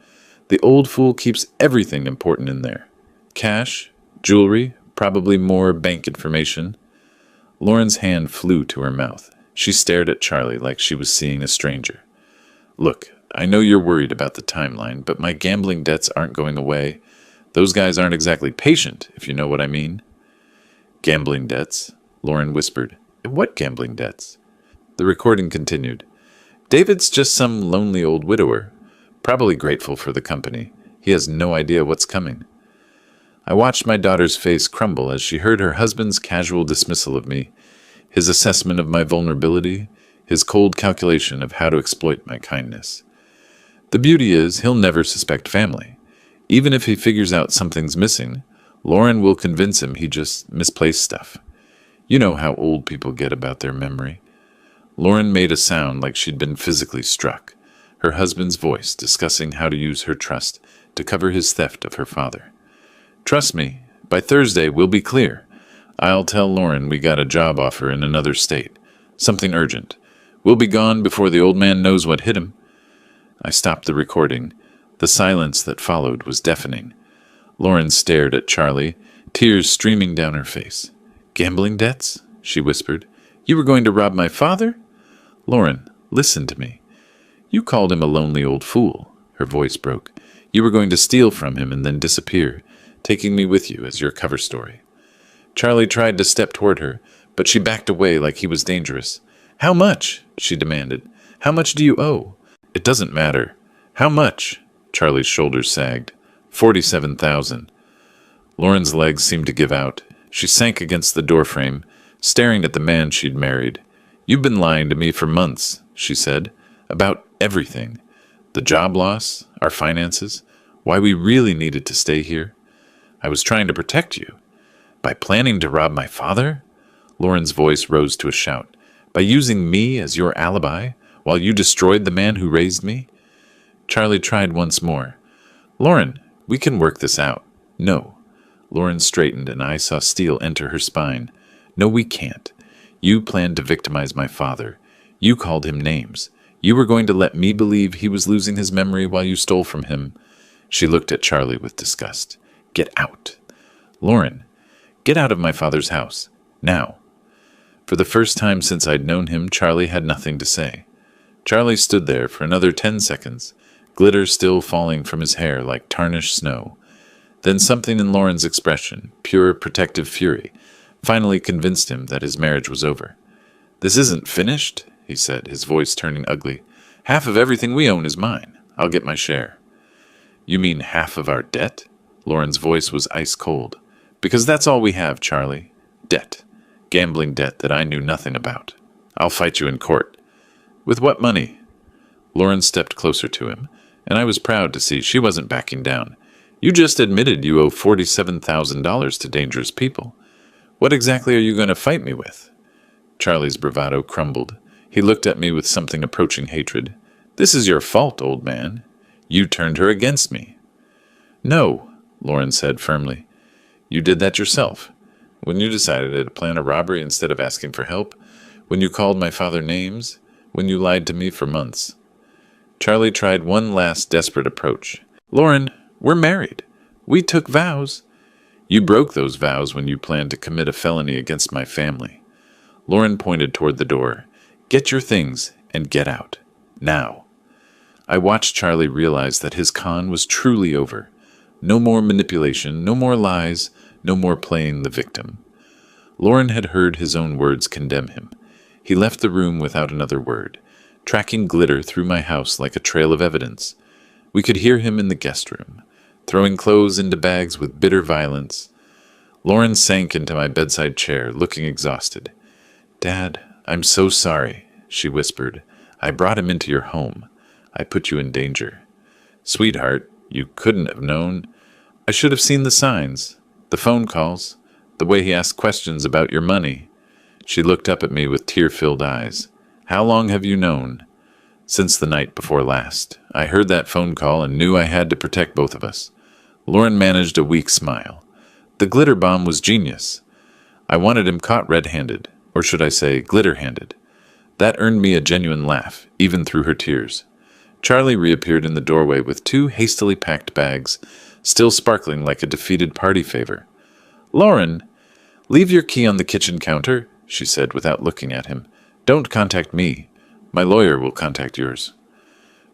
The old fool keeps everything important in there. Cash, jewelry, probably more bank information." Lauren's hand flew to her mouth. She stared at Charlie like she was seeing a stranger. "Look, I know you're worried about the timeline, but my gambling debts aren't going away. Those guys aren't exactly patient, if you know what I mean." "Gambling debts," Lauren whispered. "What gambling debts?" The recording continued. "David's just some lonely old widower, probably grateful for the company. He has no idea what's coming." I watched my daughter's face crumble as she heard her husband's casual dismissal of me, his assessment of my vulnerability, his cold calculation of how to exploit my kindness. The beauty is, he'll never suspect family. Even if he figures out something's missing, Lauren will convince him he just misplaced stuff. You know how old people get about their memory. Lauren made a sound like she'd been physically struck, her husband's voice discussing how to use her trust to cover his theft of her father. "Trust me, by Thursday we'll be clear. I'll tell Lauren we got a job offer in another state. Something urgent. We'll be gone before the old man knows what hit him." I stopped the recording. The silence that followed was deafening. Lauren stared at Charlie, tears streaming down her face. "Gambling debts?" she whispered. "You were going to rob my father?" "Lauren, listen to me. You called him a lonely old fool." Her voice broke. "You were going to steal from him and then disappear, taking me with you as your cover story." Charlie tried to step toward her, but she backed away like he was dangerous. "How much?" she demanded. "How much do you owe?" "It doesn't matter." "How much?" Charlie's shoulders sagged. 47,000. Lauren's legs seemed to give out. She sank against the doorframe, staring at the man she'd married. "You've been lying to me for months," she said, "about everything. The job loss, our finances, why we really needed to stay here. I was trying to protect you. By planning to rob my father?" Lauren's voice rose to a shout. "By using me as your alibi, while you destroyed the man who raised me?" Charlie tried once more. "Lauren, we can work this out." "No." Lauren straightened and I saw steel enter her spine. "No, we can't. You planned to victimize my father. You called him names. You were going to let me believe he was losing his memory while you stole from him." She looked at Charlie with disgust. "Get out." "Lauren, get out of my father's house. Now." For the first time since I'd known him, Charlie had nothing to say. Charlie stood there for another 10 seconds, glitter still falling from his hair like tarnished snow. Then something in Lauren's expression, pure protective fury, finally convinced him that his marriage was over. "This isn't finished," he said, his voice turning ugly. "Half of everything we own is mine. I'll get my share." "You mean half of our debt?" Lauren's voice was ice cold. "Because that's all we have, Charlie. Debt. Gambling debt that I knew nothing about. I'll fight you in court." "With what money?" Lauren stepped closer to him, and I was proud to see she wasn't backing down. "You just admitted you owe $47,000 to dangerous people. What exactly are you going to fight me with?" Charlie's bravado crumbled. He looked at me with something approaching hatred. "This is your fault, old man. You turned her against me." "No," Lauren said firmly. "You did that yourself. When you decided to plan a robbery instead of asking for help? When you called my father names? When you lied to me for months? Charlie tried one last desperate approach. Lauren, we're married. We took vows. You broke those vows when you planned to commit a felony against my family. Lauren pointed toward the door. Get your things and get out. Now. I watched Charlie realize that his con was truly over. No more manipulation, no more lies, no more playing the victim. Lauren had heard his own words condemn him. He left the room without another word, tracking glitter through my house like a trail of evidence. We could hear him in the guest room, throwing clothes into bags with bitter violence. Lauren sank into my bedside chair, looking exhausted. Dad, I'm so sorry, she whispered. I brought him into your home. I put you in danger. Sweetheart, you couldn't have known. I should have seen the signs, the phone calls, the way he asked questions about your money. She looked up at me with tear-filled eyes. How long have you known? Since the night before last. I heard that phone call and knew I had to protect both of us. Lauren managed a weak smile. The glitter bomb was genius. I wanted him caught red-handed, or should I say glitter-handed. That earned me a genuine laugh, even through her tears. Charlie reappeared in the doorway with 2 hastily packed bags, still sparkling like a defeated party favor. Lauren, leave your key on the kitchen counter, she said without looking at him. Don't contact me. My lawyer will contact yours.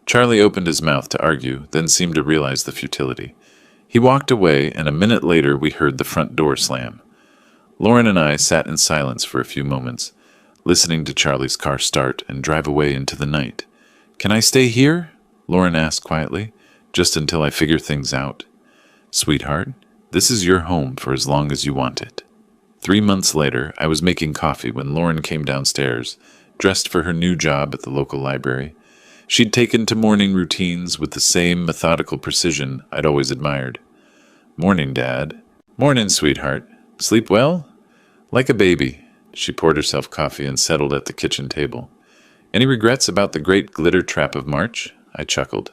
Charlie opened his mouth to argue, then seemed to realize the futility. He walked away, and a minute later we heard the front door slam. Lauren and I sat in silence for a few moments, listening to Charlie's car start and drive away into the night. Can I stay here? Lauren asked quietly, just until I figure things out. Sweetheart, this is your home for as long as you want it. 3 months later, I was making coffee when Lauren came downstairs, dressed for her new job at the local library. She'd taken to morning routines with the same methodical precision I'd always admired. Morning, Dad. Morning, sweetheart. Sleep well? Like a baby. She poured herself coffee and settled at the kitchen table. Any regrets about the great glitter trap of March? I chuckled.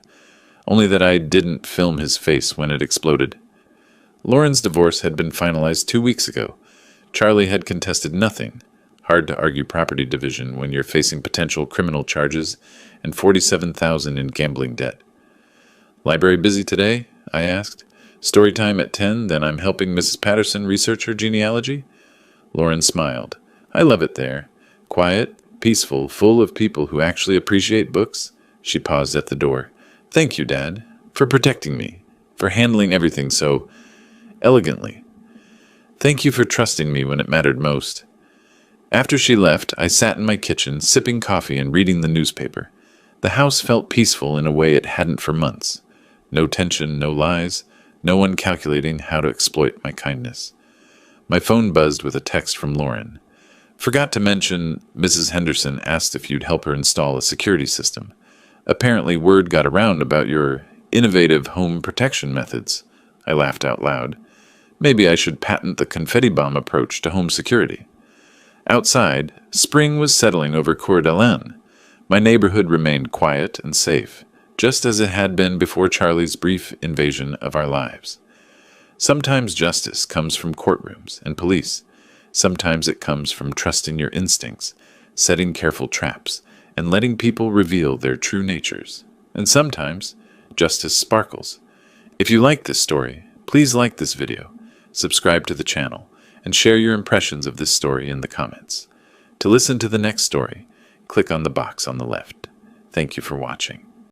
Only that I didn't film his face when it exploded. Lauren's divorce had been finalized 2 weeks ago. Charlie had contested nothing. Hard to argue property division when you're facing potential criminal charges and $47,000 in gambling debt. Library busy today? I asked. Story time at 10, then I'm helping Mrs. Patterson research her genealogy? Lauren smiled. I love it there. Quiet, peaceful, full of people who actually appreciate books. She paused at the door. Thank you, Dad, for protecting me, for handling everything so elegantly. Thank you for trusting me when it mattered most. After she left, I sat in my kitchen, sipping coffee and reading the newspaper. The house felt peaceful in a way it hadn't for months. No tension, no lies, no one calculating how to exploit my kindness. My phone buzzed with a text from Lauren. Forgot to mention, Mrs. Henderson asked if you'd help her install a security system. Apparently word got around about your innovative home protection methods. I laughed out loud. Maybe I should patent the confetti bomb approach to home security. Outside, spring was settling over Coeur d'Alene. My neighborhood remained quiet and safe, just as it had been before Charlie's brief invasion of our lives. Sometimes justice comes from courtrooms and police. Sometimes it comes from trusting your instincts, setting careful traps, and letting people reveal their true natures. And sometimes justice sparkles. If you like this story, please like this video, subscribe to the channel, and share your impressions of this story in the comments. To listen to the next story, click on the box on the left. Thank you for watching.